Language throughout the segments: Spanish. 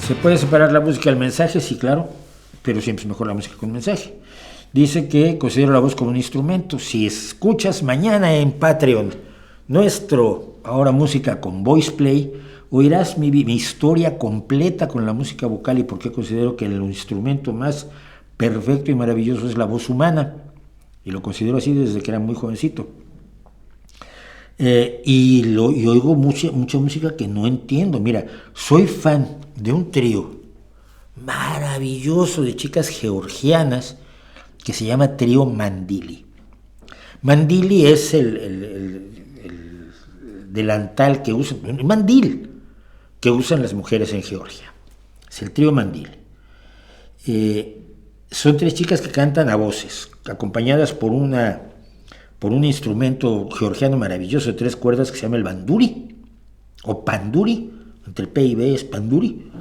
¿Se puede separar la música del mensaje? Sí, claro, pero siempre es mejor la música con mensaje. Dice que considero la voz como un instrumento. Si escuchas mañana en Patreon nuestro ahora música con voice play, oirás mi historia completa con la música vocal y por qué considero que el instrumento más perfecto y maravilloso es la voz humana. Y lo considero así desde que era muy jovencito. Y oigo mucha música que no entiendo. Mira, soy fan de un trío maravilloso de chicas georgianas que se llama Trío Mandili. Mandili es el delantal que usan, el mandil que usan las mujeres en Georgia. Es el Trío Mandili. Son tres chicas que cantan a voces, acompañadas por un instrumento georgiano maravilloso de 3 cuerdas que se llama el banduri, o panduri, entre el P y B es panduri,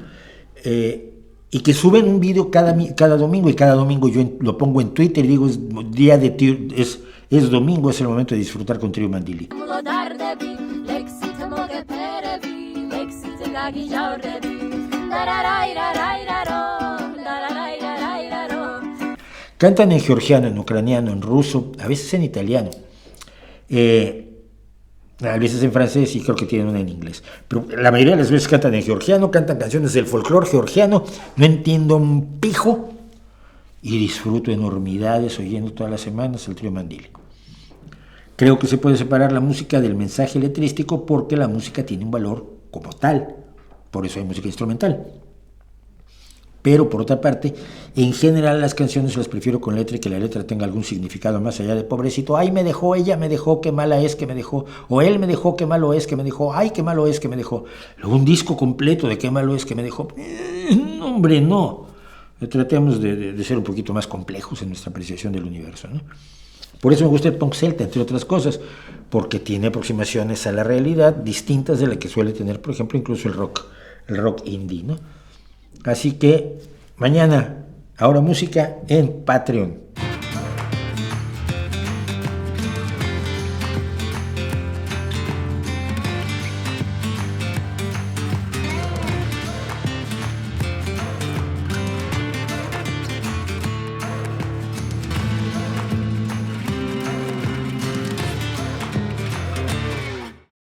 y que suben un video cada domingo, y cada domingo yo lo pongo en Twitter y digo, es domingo, es el momento de disfrutar con Trío Mandili. Cantan en georgiano, en ucraniano, en ruso, a veces en italiano, a veces en francés y creo que tienen una en inglés. Pero la mayoría de las veces cantan en georgiano, cantan canciones del folclore georgiano, no entiendo un pijo y disfruto enormidades oyendo todas las semanas el Trío Mandili. Creo que se puede separar la música del mensaje letrístico porque la música tiene un valor como tal, por eso hay música instrumental. Pero por otra parte, en general las canciones las prefiero con letra y que la letra tenga algún significado más allá de pobrecito, ay me dejó, ella me dejó, qué mala es que me dejó, o él me dejó, qué malo es que me dejó, ay qué malo es que me dejó. Luego un disco completo de qué malo es que me dejó. Hombre, no. Tratemos de ser un poquito más complejos en nuestra apreciación del universo, ¿no? Por eso me gusta el punk celta, entre otras cosas, porque tiene aproximaciones a la realidad distintas de la que suele tener, por ejemplo, incluso el rock indie, ¿no? Así que mañana, ahora música en Patreon.